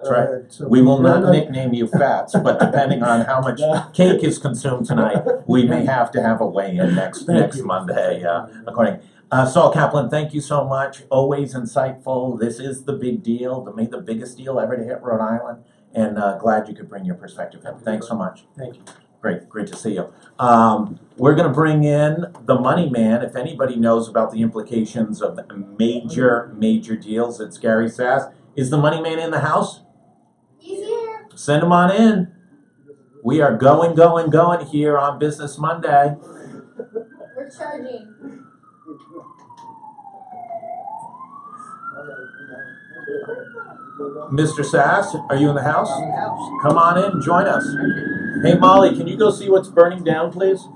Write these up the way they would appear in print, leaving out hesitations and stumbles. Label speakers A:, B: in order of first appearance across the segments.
A: That's right.
B: So
A: We will not nickname you Fats, but depending on how much cake is consumed tonight, we may have to have a weigh-in next Monday, according. Saul Kaplan, thank you so much. Always insightful. This is the big deal, the biggest deal ever to hit Rhode Island, and glad you could bring your perspective in. Thanks so much.
B: Thank you.
A: Great to see you. We're going to bring in the money man. If anybody knows about the implications of major deals, it's Gary Sasse. Is the money man in the house?
C: He's here.
A: Send him on in. We are going here on Business Monday.
C: We're charging.
A: Mr. Sasse, are you in the house?
B: I'm in the house.
A: Come on in, join us. Hey Molly, can you go see what's burning down, please?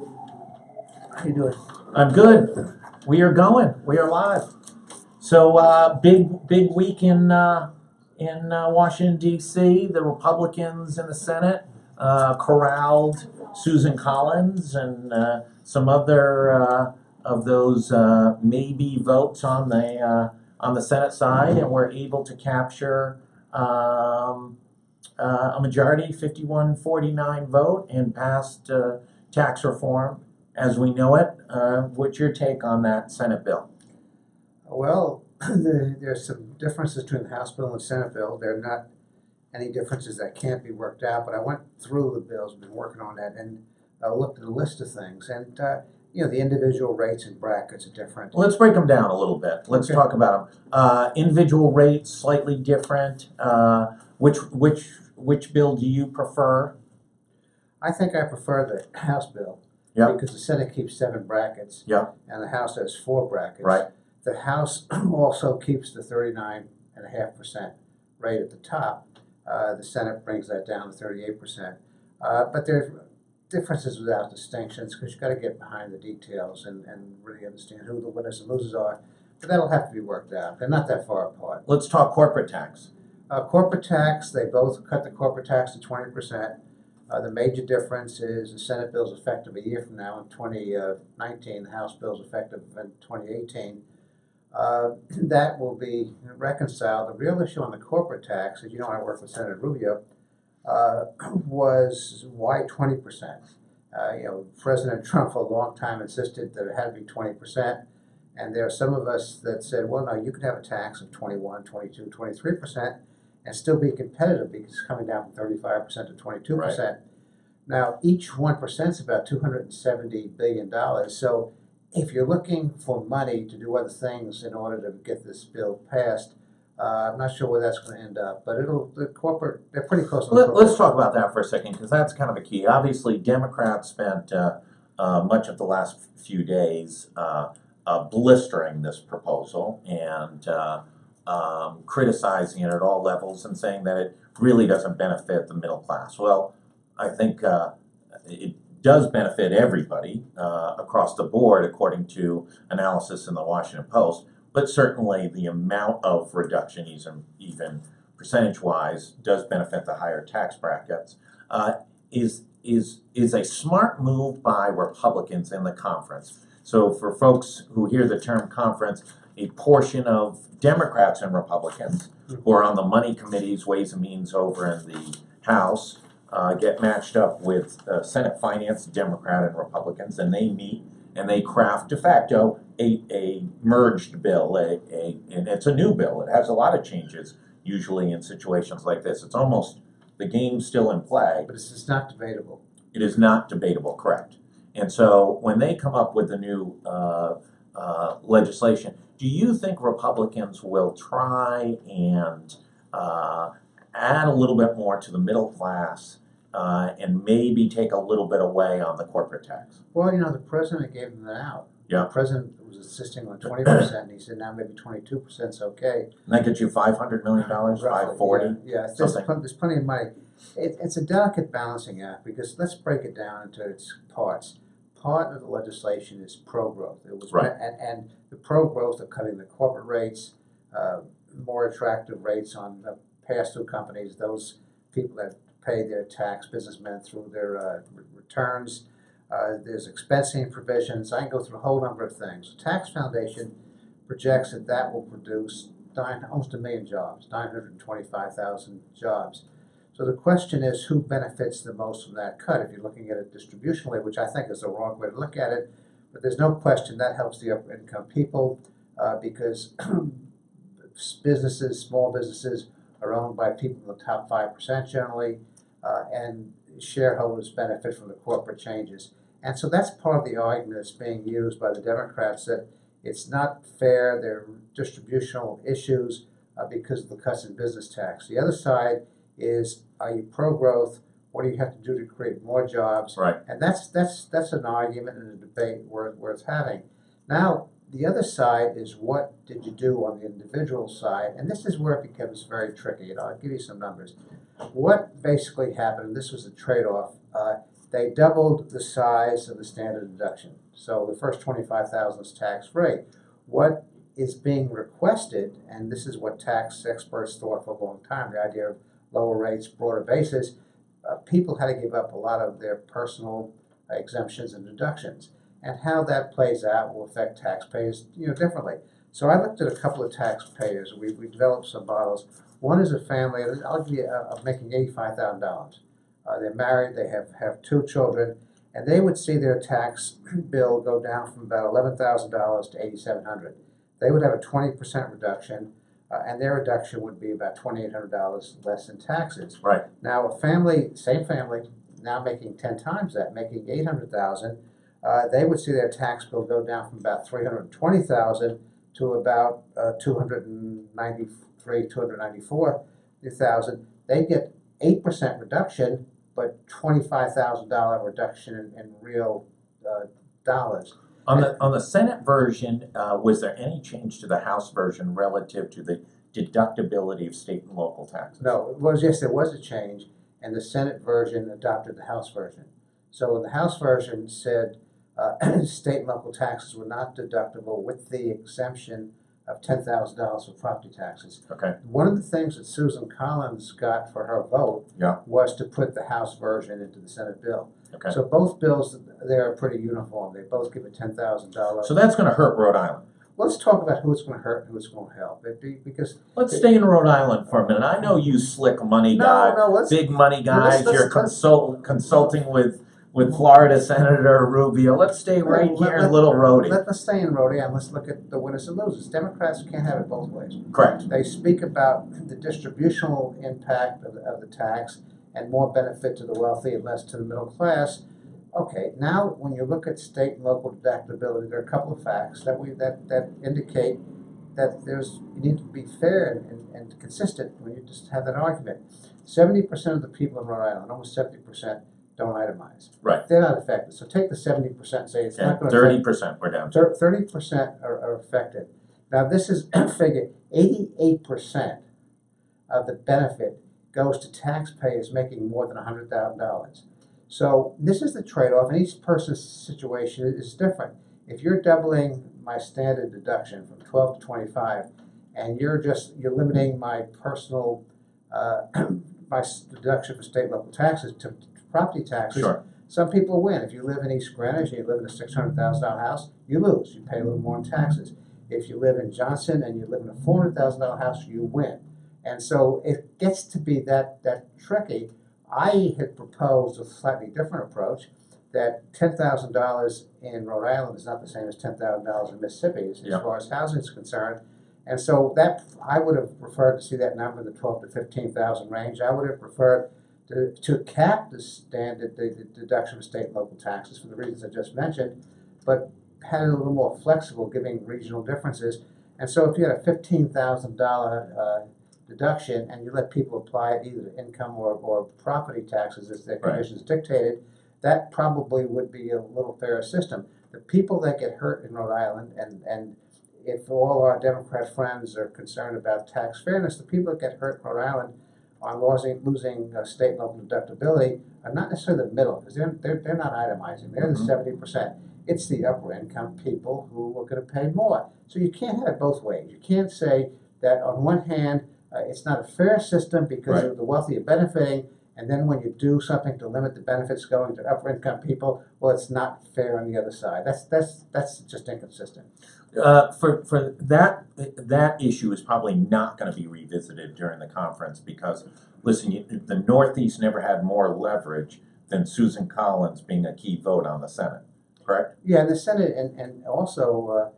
B: How you doing?
A: I'm good. We are going. We are live. So big week in Washington D.C. The Republicans in the Senate corralled Susan Collins and some other of those maybe votes on the Senate side, and were able to capture a majority, 51-49 vote, and passed tax reform as we know it. What's your take on that Senate bill?
B: Well, there's some differences between the House bill and the Senate bill. There are not any differences that can't be worked out, but I went through the bills, been working on that, and looked at a list of things. And, the individual rates and brackets are different.
A: Let's break them down a little bit. Let's talk about them. Individual rates, slightly different. Which bill do you prefer?
B: I think I prefer the House bill.
A: Yeah.
B: Because the Senate keeps 7 brackets.
A: Yeah.
B: And the House has 4 brackets.
A: Right.
B: The House also keeps the 39.5% rate at the top. The Senate brings that down to 38%. But there's differences without distinctions, because you've got to get behind the details and really understand who the winners and losers are. But that'll have to be worked out. They're not that far apart.
A: Let's talk corporate tax.
B: Corporate tax, they both cut the corporate tax to 20%. The major difference is the Senate bill is effective a year from now in 2019. The House bill is effective in 2018. That will be reconciled. The real issue on the corporate tax, as you know, I work with Senator Rubio, was why 20%? President Trump for a long time insisted that it had to be 20%. And there are some of us that said, well, no, you could have a tax of 21, 22, 23% and still be competitive because it's coming down from 35% to 22%.
A: Right.
B: Now, each 1% is about $270 billion. So if you're looking for money to do other things in order to get this bill passed, I'm not sure where that's going to end up, but they're pretty close.
A: Let's talk about that for a second, because that's kind of a key. Obviously, Democrats spent much of the last few days blistering this proposal and criticizing it at all levels and saying that it really doesn't benefit the middle class. Well, I think it does benefit everybody across the board, according to analysis in the Washington Post. But certainly the amount of reduction, even percentage-wise, does benefit the higher tax brackets. Is a smart move by Republicans in the conference. So for folks who hear the term conference, a portion of Democrats and Republicans who are on the money committees, Ways and Means over in the House, get matched up with Senate Finance, Democrat and Republicans, and they meet and they craft de facto a merged bill, and it's a new bill. It has a lot of changes usually in situations like this. It's almost the game's still in play.
B: But it's not debatable.
A: It is not debatable, correct. And so when they come up with the new legislation, do you think Republicans will try and add a little bit more to the middle class and maybe take a little bit away on the corporate tax?
B: Well, the president gave them that out.
A: Yeah.
B: The president was insisting on 20%, and he said now maybe 22% is okay.
A: And that gets you $500 million, $540?
B: Yeah, there's plenty of money. It's a delicate balancing act, because let's break it down into its parts. Part of the legislation is pro-growth. It was
A: right.
B: And the pro-growth of cutting the corporate rates, more attractive rates on the pass-through companies, those people that pay their tax, businessmen, through their returns. There's expensing provisions. I can go through a whole number of things. The Tax Foundation projects that will produce almost 1 million jobs, 925,000 jobs. So the question is, who benefits the most from that cut? If you're looking at it distributionally, which I think is the wrong way to look at it, but there's no question that helps the upper income people because businesses, small businesses, are owned by people in the top 5% generally, and shareholders benefit from the corporate changes. And so that's part of the argument that's being used by the Democrats, that it's not fair, there are distributional issues because of the cuts in business tax. The other side is, are you pro-growth? What do you have to do to create more jobs?
A: Right.
B: And that's an argument and a debate worth having. Now, the other side is, what did you do on the individual side? And this is where it becomes very tricky, and I'll give you some numbers. What basically happened, and this was a trade-off, they doubled the size of the standard deduction. So the first $25,000 is tax-free. What is being requested, and this is what tax experts thought for a long time, the idea of lower rates, broader bases, people had to give up a lot of their personal exemptions and deductions. And how that plays out will affect taxpayers, differently. So I looked at a couple of taxpayers. We developed some models. One is a family, I'll give you, making $85,000. They're married, they have 2 children, and they would see their tax bill go down from about $11,000 to $8,700. They would have a 20% reduction, and their reduction would be about $2,800 less in taxes.
A: Right.
B: Now, a family, same family, now making 10 times that, making $800,000, they would see their tax bill go down from about $320,000 to about $294,000. They get 8% reduction, but $25,000 reduction in real dollars.
A: On the Senate version, was there any change to the House version relative to the deductibility of state and local taxes?
B: No, yes, there was a change, and the Senate version adopted the House version. So the House version said state and local taxes were not deductible with the exemption of $10,000 for property taxes.
A: Okay.
B: One of the things that Susan Collins got for her vote was to put the House version into the Senate bill.
A: Okay.
B: So both bills there are pretty uniform. They both give a $10,000.
A: So that's going to hurt Rhode Island.
B: Let's talk about who it's going to hurt and who it's going to help. Because
A: Let's stay in Rhode Island for a minute. I know you slick money guy, big money guys. You're consulting with Florida Senator Rubio. Let's stay right here in Little Rhodey.
B: Let's stay in Rhodey and let's look at the winners and losers. Democrats can't have it both ways.
A: Correct.
B: They speak about the distributional impact of the tax and more benefit to the wealthy and less to the middle class. Okay, now when you look at state and local deductibility, there are a couple of facts that indicate that you need to be fair and consistent when you just have that argument. 70% of the people in Rhode Island, almost 70%, don't itemize.
A: Right.
B: They're not affected. So take the 70% and say it's not going to
A: 30% we're down to.
B: 30% are affected. Now this is figure 88% of the benefit goes to taxpayers making more than $100,000. So this is the trade-off, and each person's situation is different. If you're doubling my standard deduction from 12 to 25, and you're limiting my personal my deduction for state and local taxes to property taxes,
A: Sure.
B: Some people win. If you live in East Greenwich and you live in a $600,000 house, you lose. You pay a little more in taxes. If you live in Johnson and you live in a $400,000 house, you win. And so it gets to be that tricky. I had proposed a slightly different approach, that $10,000 in Rhode Island is not the same as $10,000 in Mississippi as far as housing is concerned. And so that I would have preferred to see that number in the 12 to 15,000 range. I would have preferred to cap the deduction of state and local taxes for the reasons I just mentioned, but had it a little more flexible, giving regional differences. And so if you had a $15,000 deduction and you let people apply it either to income or property taxes as their conditions dictated, that probably would be a little fairer system. The people that get hurt in Rhode Island, and if all our Democrat friends are concerned about tax fairness, the people that get hurt in Rhode Island on losing state and local deductibility are not necessarily the middle, because they're not itemizing. They're the 70%. It's the upper income people who are going to pay more. So you can't have it both ways. You can't say that on one hand it's not a fair system because of the wealthy are benefiting, and then when you do something to limit the benefits going to upper income people, well, it's not fair on the other side. That's just inconsistent.
A: For that issue is probably not gonna be revisited during the conference because, listen, the Northeast never had more leverage than Susan Collins being a key vote on the Senate, correct?
B: Yeah, and the Senate, and also,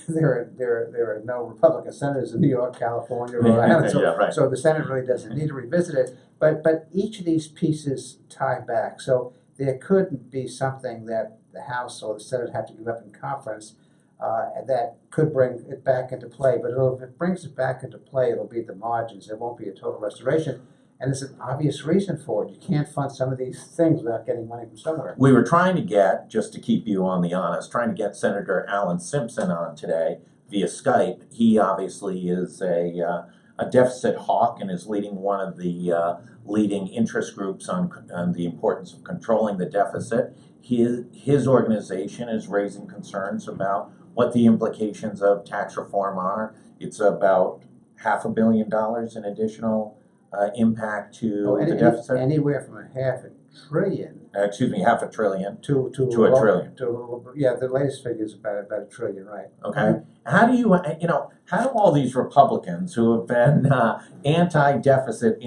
B: there are no Republican senators in New York, California, Rhode Island,
A: Yeah, right.
B: so the Senate really doesn't need to revisit it. But each of these pieces tie back, so there couldn't be something that the House or the Senate have to give up in conference that could bring it back into play. But if it brings it back into play, it'll be at the margins. It won't be a total restoration. And there's an obvious reason for it. You can't fund some of these things without getting money from somewhere.
A: We were trying to get, just to keep you on the honest, trying to get Senator Alan Simpson on today via Skype. He obviously is a deficit hawk and is leading one of the leading interest groups on the importance of controlling the deficit. His organization is raising concerns about what the implications of tax reform are. It's about $500 million in additional impact to the deficit.
B: Anywhere from $500 billion.
A: Excuse me, $500 billion
B: To
A: a trillion.
B: Yeah, the latest figure is about $1 trillion, right?
A: Okay. How do how do all these Republicans who have been anti-deficit,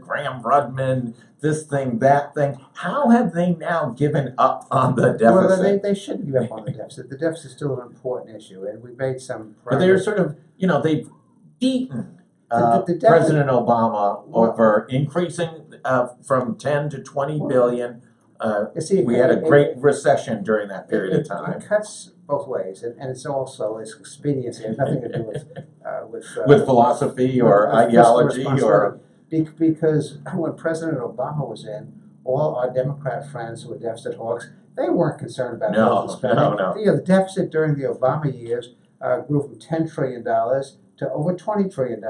A: Graham Rudman, this thing, that thing, how have they now given up on the deficit?
B: Well, they shouldn't give up on the deficit. The deficit is still an important issue, and we made some progress.
A: But they're sort of, they've beaten
B: The deficit-
A: President Obama over increasing from 10 to 20 billion.
B: You see,
A: We had a great recession during that period of
B: It
A: time.
B: cuts both ways, and it's also it's expediency. It has nothing to do
A: With philosophy or
B: with
A: ideology
B: fiscal
A: or.
B: responsibility. Because when President Obama was in, all our Democrat friends who were deficit hawks, they weren't concerned about
A: No,
B: deficit spending.
A: no.
B: The deficit during the Obama years grew from $10 trillion to over $20 trillion.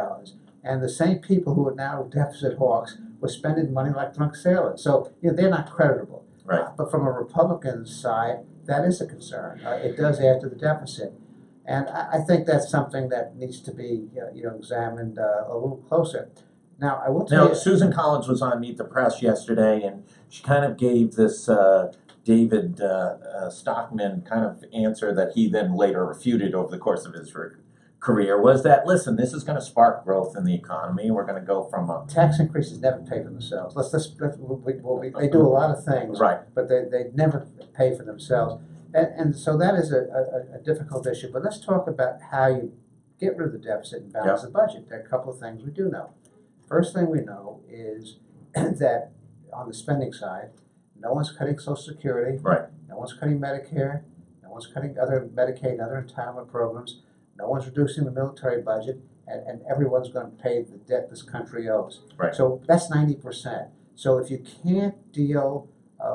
B: And the same people who are now deficit hawks were spending money like drunk sailors. So they're not creditable.
A: Right.
B: But from a Republican side, that is a concern. It does add to the deficit. And I think that's something that needs to be examined a little closer. Now, I will tell
A: Now,
B: you.
A: Susan Collins was on Meet the Press yesterday, and she kind of gave this David Stockman kind of answer that he then later refuted over the course of his career, was that, listen, this is going to spark growth in the economy. We're going to go from a.
B: Tax increases never pay for themselves. They do a lot of things,
A: Right.
B: but they never pay for themselves. And so that is a difficult issue. But let's talk about how you get rid of the deficit and balance the budget. There are a couple of things we do know. First thing we know is that on the spending side, no one's cutting Social Security.
A: Right.
B: No one's cutting Medicare. No one's cutting other Medicaid and other entitlement programs. No one's reducing the military budget, and everyone's going to pay the debt this country owes.
A: Right.
B: So that's 90%. So if you can't deal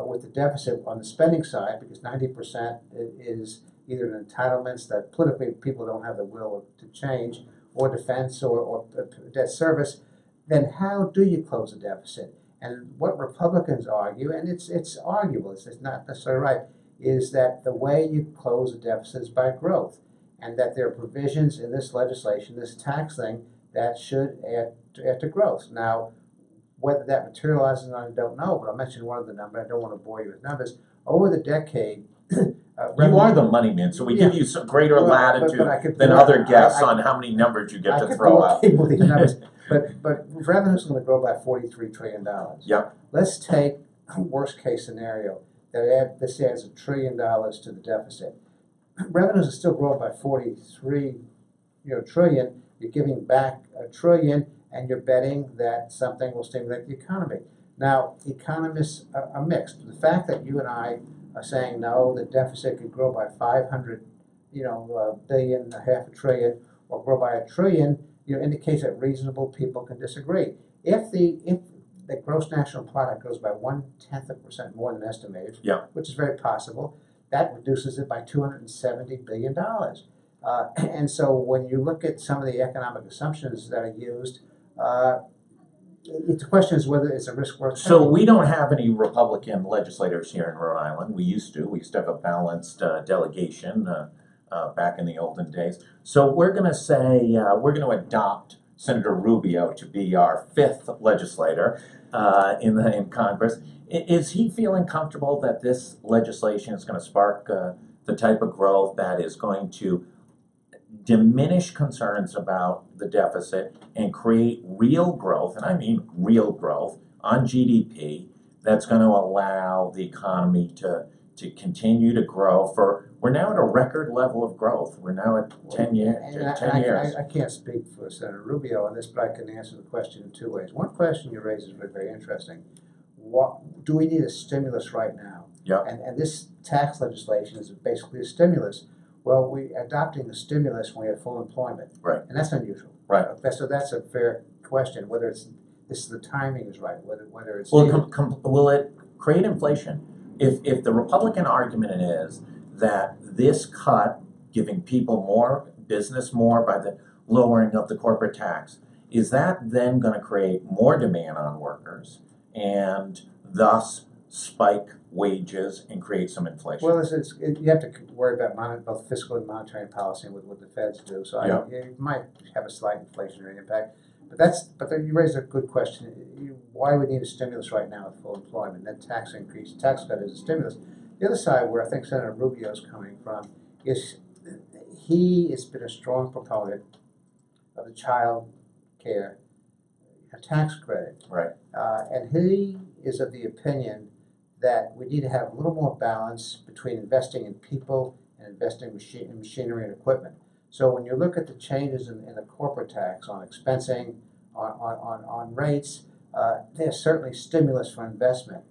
B: with the deficit on the spending side, because 90% is either in entitlements that politically people don't have the will to change, or defense, or debt service, then how do you close the deficit? And what Republicans argue, and it's arguable, it's not necessarily right, is that the way you close the deficit is by growth, and that there are provisions in this legislation, this tax thing, that should add to growth. Now, whether that materializes or not, I don't know, but I'll mention one of the numbers. I don't want to bore you with numbers. Over the decade,
A: You are the money man, so we give you some greater latitude
B: but I could
A: than
B: bore-
A: other guests
B: I-
A: on how many numbers you get
B: I
A: to
B: could
A: throw
B: bore
A: out.
B: people with these numbers, but revenue's going to grow by $43 trillion.
A: Yep.
B: Let's take a worst case scenario that this adds $1 trillion to the deficit. Revenues are still growing by 43 trillion. You're giving back $1 trillion, and you're betting that something will stimulate the economy. Now, economists are mixed. The fact that you and I are saying no, the deficit could grow by 500 billion, $500 billion, or grow by $1 trillion, indicates that reasonable people can disagree. If the gross national product goes by 0.1% more than estimated, which is very possible, that reduces it by $270 billion. And so when you look at some of the economic assumptions that are used, the question is whether it's a risk worth taking.
A: So we don't have any Republican legislators here in Rhode Island. We used to. We used to have a balanced delegation back in the olden days. So we're going to say we're going to adopt Senator Rubio to be our 5th legislator in Congress. Is he feeling comfortable that this legislation is going to spark the the type of growth that is going to diminish concerns about the deficit and create real growth, and I mean real growth, on GDP that's going to allow the economy to continue to grow we're now at a record level of growth. We're now at 10 years.
B: I can't speak for Senator Rubio on this, but I can answer the question in two ways. One question you raise is very, very interesting. What do we need a stimulus right now?
A: Yep.
B: And this tax legislation is basically a stimulus. Well, we adopting a stimulus when we have full employment.
A: Right.
B: And that's unusual.
A: Right.
B: So that's a fair question, whether the timing is right, whether it's
A: Well, will it create inflation? If the Republican argument is that this cut, giving people more business more by the lowering of the corporate tax, is that then going to create more demand on workers and thus spike wages and create some inflation?
B: Well, you have to worry about both fiscal and monetary policy with what the Feds do. So
A: Yeah.
B: it might have a slight inflationary impact. But then you raise a good question. Why we need a stimulus right now with full employment? That tax cut is a stimulus. The other side, where I think Senator Rubio is coming from, is he has been a strong proponent of the child care tax credit.
A: Right.
B: And he is of the opinion that we need to have a little more balance between investing in people and investing in machinery and equipment. So when you look at the changes in the corporate tax on expensing, on rates, there's certainly stimulus for investment.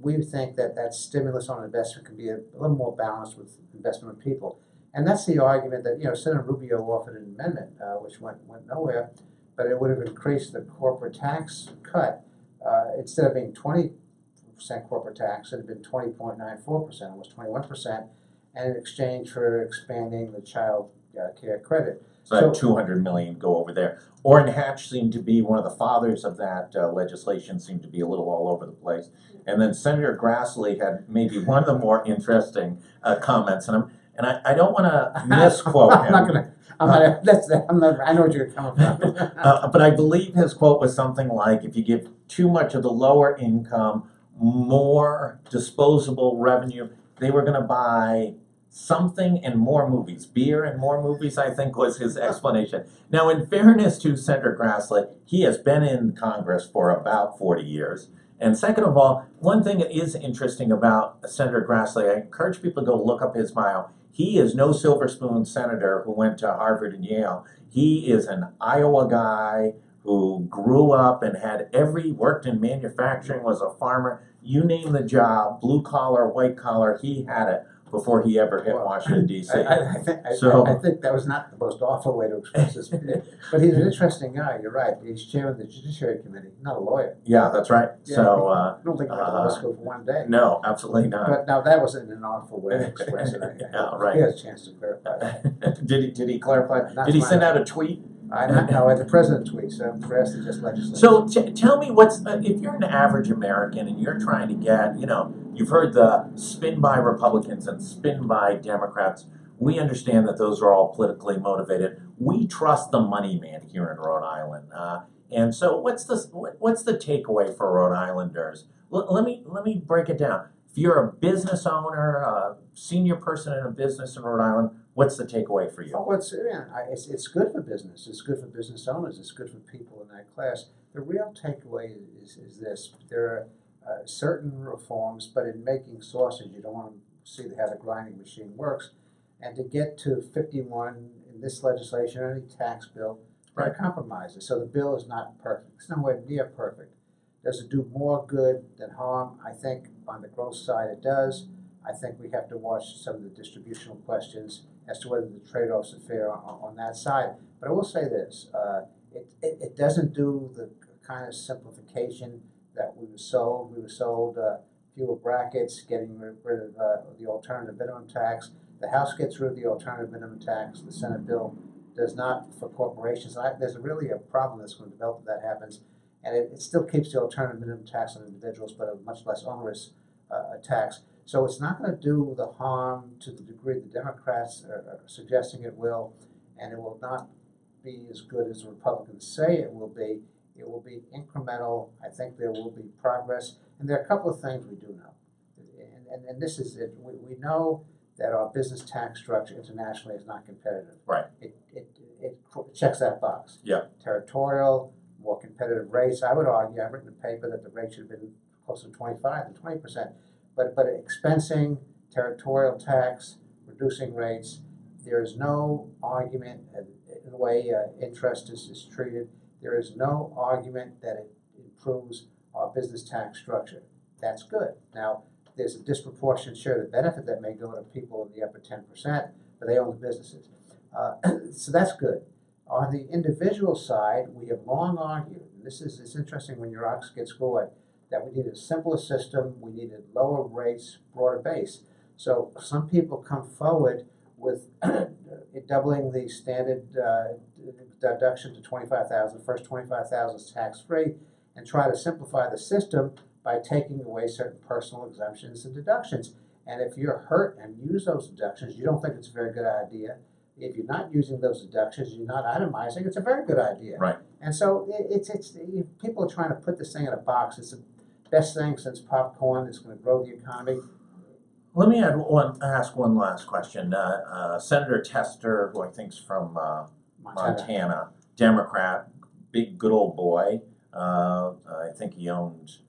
B: We think that stimulus on investment can be a little more balanced with investment in people. And that's the argument that, Senator Rubio offered an amendment, which went nowhere, but it would have increased the corporate tax cut. Instead of being 20% corporate tax, it had been 20.94%, almost 21%, and in exchange for expanding the child care credit.
A: So that 200 million go over there. Orrin Hatch seemed to be one of the fathers of that legislation, seemed to be a little all over the place. And then Senator Grassley had maybe one of the more interesting comments, and I don't want to misquote him.
B: I know what you're coming from.
A: But I believe his quote was something like, if you give too much of the lower income more disposable revenue, they were going to buy something and more movies. Beer and more movies, I think, was his explanation. Now, in fairness to Senator Grassley, he has been in Congress for about 40 years. And second of all, one thing that is interesting about Senator Grassley, I encourage people to go look up his bio. He is no silver spoon senator who went to Harvard and Yale. He is an Iowa guy who grew up and worked in manufacturing, was a farmer. You name the job, blue collar, white collar, he had it before he ever hit Washington, D.C.
B: I think that was not the most awful way to express this. But he's an interesting guy, you're right. He's chair of the Judiciary Committee, not a lawyer.
A: Yeah, that's right.
B: Yeah,
A: So
B: I don't think he went to law school for one day.
A: No, absolutely not.
B: But now that wasn't an awful way to express it.
A: Yeah, right.
B: He has a chance to clarify that.
A: Did he clarify?
B: Not
A: Did he
B: to my
A: send out a tweet?
B: No, the president tweets. The rest is just legislation.
A: So tell me if you're an average American and you're trying to get, you've heard the spin by Republicans and spin by Democrats. We understand that those are all politically motivated. We trust the money man here in Rhode Island. And so what's the takeaway for Rhode Islanders? Let me break it down. If you're a business owner, a senior person in a business in Rhode Island, what's the takeaway for you?
B: Oh, it's good for business. It's good for business owners. It's good for people in that class. The real takeaway is this. There are certain reforms, but in making sausage, you don't want to see how the grinding machine works. And to get to 51 in this legislation or any tax bill, there are compromises. So the bill is not perfect. It's nowhere near perfect. Does it do more good than harm? I think on the growth side it does. I think we have to watch some of the distributional questions as to whether the trade-offs are fair on that side. But I will say this, it doesn't do the kind of simplification that we were sold. We were sold fewer brackets, getting rid of the alternative minimum tax. The House gets rid of the alternative minimum tax. The Senate bill does not for corporations. There's really a problem that's going to develop if that happens. And it still keeps the alternative minimum tax on individuals, but a much less onerous tax. So it's not going to do the harm to the degree the Democrats are suggesting it will, and it will not be as good as the Republicans say it will be. It will be incremental. I think there will be progress. And there are a couple of things we do know. and this is it, we know that our business tax structure internationally is not competitive.
A: Right.
B: It checks that box.
A: Yeah.
B: Territorial, more competitive rates. I would argue, I've written a paper that the rate should have been closer to 25 than 20%. But expensing, territorial tax, reducing rates, there is no argument in the way interest is treated. There is no argument that it improves our business tax structure. That's good. Now, there's a disproportionate share of the benefit that may go to people in the upper 10%, but they own the businesses. So that's good. On the individual side, we have long argued, and it's interesting when your ox gets scored, that we needed a simpler system, we needed lower rates, broader base. So some people come forward with doubling the standard deduction to $25,000, first $25,000 is tax-free, and try to simplify the system by taking away certain personal exemptions and deductions. And if you're hurt and use those deductions, you don't think it's a very good idea. If you're not using those deductions, you're not itemizing, it's a very good idea.
A: Right.
B: And so people are trying to put this thing in a box. It's the best thing since popcorn. It's going to grow the economy.
A: Let me ask one last question. Senator Tester, who I think is from Montana, Democrat, big good old boy. I think he owned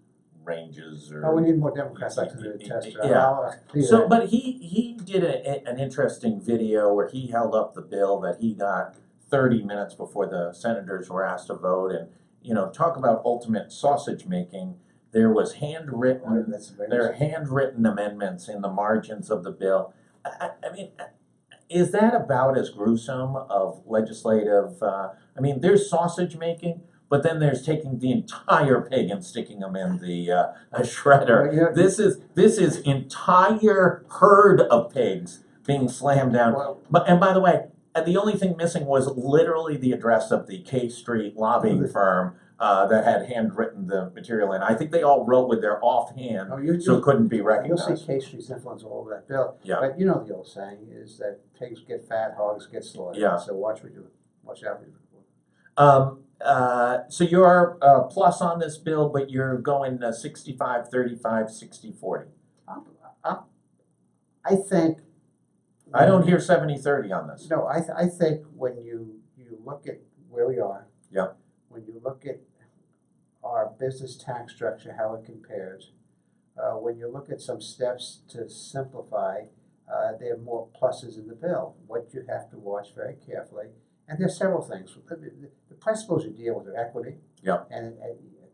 A: ranges or.
B: Oh, we need more Democrats like Senator Tester.
A: Yeah. So, but he did an interesting video where he held up the bill that he got 30 minutes before the senators were asked to vote, and talk about ultimate sausage making. There was handwritten amendments in the margins of the bill. I mean, is that about as gruesome of legislative? There's sausage making, but then there's taking the entire pig and sticking them in the shredder.
B: Well,
A: this is entire herd of pigs being slammed down.
B: Well,
A: And by the way, the only thing missing was literally the address of the K Street lobbying firm that had handwritten the material in. I think they all wrote with their offhand, so it couldn't be recognized.
B: You'll see K Street's influence all over that bill.
A: Yeah.
B: But you know the old saying is that pigs get fat, hogs get slaughtered.
A: Yeah.
B: So watch what you do. Watch out what you do.
A: So you're plus on this bill, but you're going 65, 35, 60, 40.
B: I think.
A: I don't hear 70, 30 on this.
B: No, I think when you look at where we are.
A: Yeah.
B: When you look at our business tax structure, how it compares, when you look at some steps to simplify, there are more pluses in the bill. What you have to watch very carefully, and there's several things. The principles you deal with are equity,
A: yeah,
B: and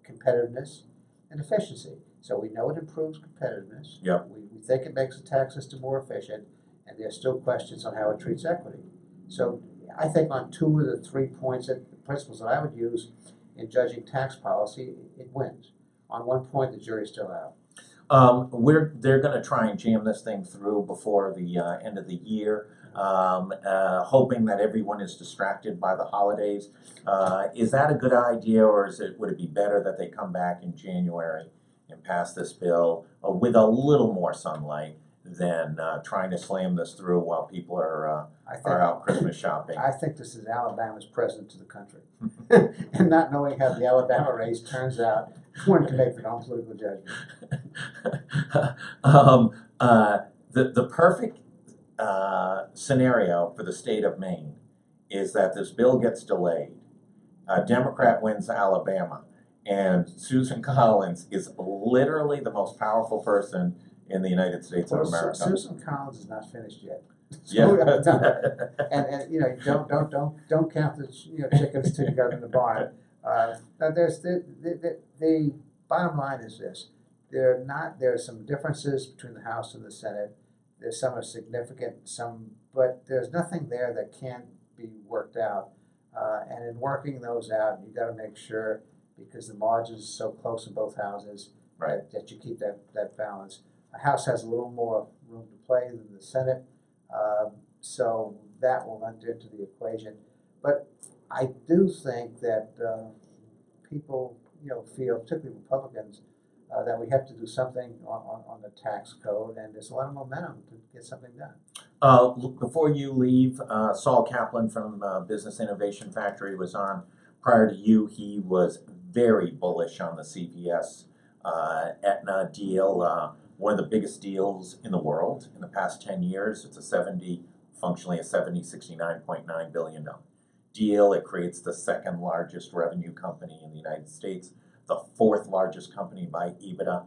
B: competitiveness and efficiency. So we know it improves competitiveness.
A: Yeah.
B: We think it makes the tax system more efficient, and there's still questions on how it treats equity. So I think on 2 of the 3 points, the principles that I would use in judging tax policy, it wins. On 1 point, the jury's still out.
A: They're going to try and jam this thing through before the end of the year, hoping that everyone is distracted by the holidays. Is that a good idea, or would it be better that they come back in January and pass this bill with a little more sunlight than trying to slam this through while people are out Christmas shopping?
B: I think this is Alabama's president to the country. And not knowing how the Alabama race turns out, one can make their own political judgment.
A: The perfect scenario for the state of Maine is that this bill gets delayed. A Democrat wins Alabama, and Susan Collins is literally the most powerful person in the United States of America.
B: Susan Collins is not finished yet.
A: Yeah.
B: And don't count the chickens till you go in the barn. There's the bottom line is this: there are some differences between the House and the Senate. There's some are significant, but there's nothing there that can't be worked out. And in working those out, you got to make sure, because the margins are so close in both houses,
A: right,
B: that you keep that balance. The House has a little more room to play than the Senate, so that will enter into the equation. But I do think that people, feel, particularly Republicans, that we have to do something on the tax code, and there's a lot of momentum to get something done.
A: Before you leave, Saul Kaplan from Business Innovation Factory was on. Prior to you, he was very bullish on the CVS Aetna deal. one of the biggest deals in the world in the past 10 years. It's functionally a $69.9 billion deal. It creates the second largest revenue company in the United States, the fourth largest company by EBITDA.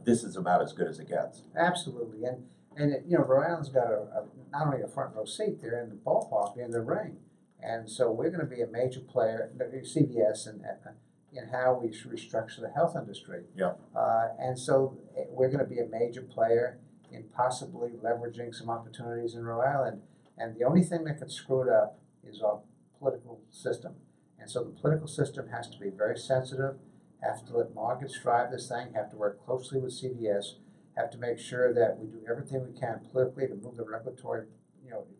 A: This is about as good as it gets.
B: Absolutely, and Rhode Island's got not only a front row seat, they're in the ballpark, they're in the ring, and so we're going to be a major player, CVS, in how we restructure the health industry.
A: Yeah.
B: And so we're going to be a major player in possibly leveraging some opportunities in Rhode Island, and the only thing that could screw it up is our political system, and so the political system has to be very sensitive, have to let markets drive this thing, have to work closely with CVS, have to make sure that we do everything we can politically to move the regulatory,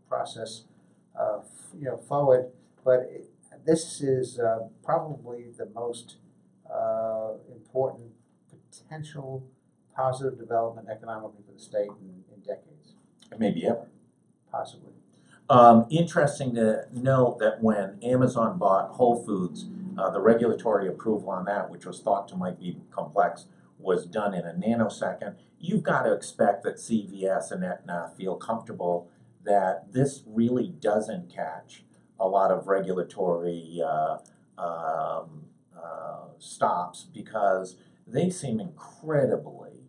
B: process, forward. But this is probably the most important potential positive development economically for the state in decades,
A: Maybe ever.
B: possibly.
A: Interesting to note that when Amazon bought Whole Foods, the regulatory approval on that, which was thought to might be complex, was done in a nanosecond. You've got to expect that CVS and Aetna feel comfortable that this really doesn't catch a lot of regulatory stops, because they seem incredibly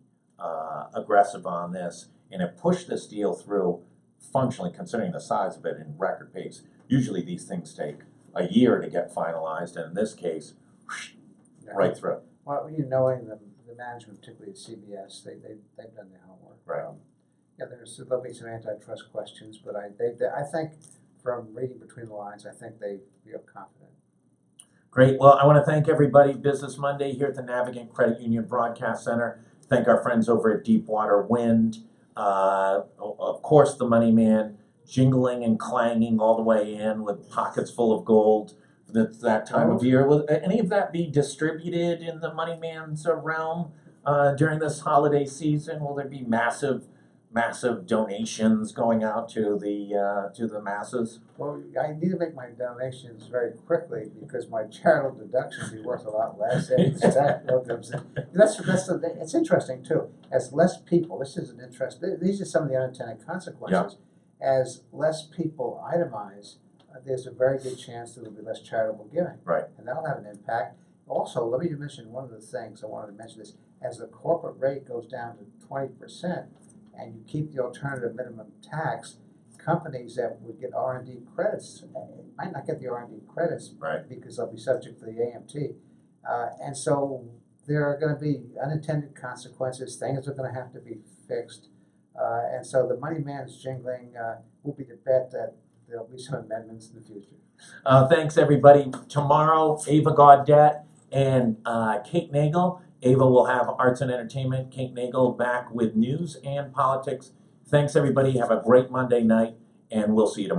A: aggressive on this and have pushed this deal through, functionally, considering the size of it, in record pace. Usually these things take a year to get finalized, and in this case, right through.
B: Well, knowing the management, particularly at CVS, they've done their homework.
A: Right.
B: There'll be some antitrust questions, but I think from reading between the lines, I think they feel confident.
A: Great. Well, I want to thank everybody. Business Monday here at the Navigant Credit Union Broadcast Center. Thank our friends over at Deepwater Wind. Of course, the Money Man, jingling and clanging all the way in with pockets full of gold. That's that time of year. Will any of that be distributed in the Money Man's realm during this holiday season? Will there be massive donations going out to the masses?
B: Well, I need to make my donations very quickly because my charitable deductions will be worth a lot less after the tax bill comes in. It's interesting too. As less people, this is an interest. These are some of the unintended consequences. Yeah. As less people itemize, there's a very good chance that there'll be less charitable giving.
A: Right.
B: And that'll have an impact. Also, let me mention one of the things I wanted to mention is as the corporate rate goes down to 20%, and you keep the alternative minimum tax, companies that would get R&D credits might not get the R&D credits,
A: right,
B: because they'll be subject to the AMT. And so there are going to be unintended consequences. Things are going to have to be fixed. And so the Money Man's jingling will be to bet that there'll be some amendments in the future.
A: Thanks, everybody. Tomorrow, Ava Gaudet and Kate Nagel. Ava will have arts and entertainment. Kate Nagel back with news and politics. Thanks, everybody. Have a great Monday night, and we'll see you tomorrow.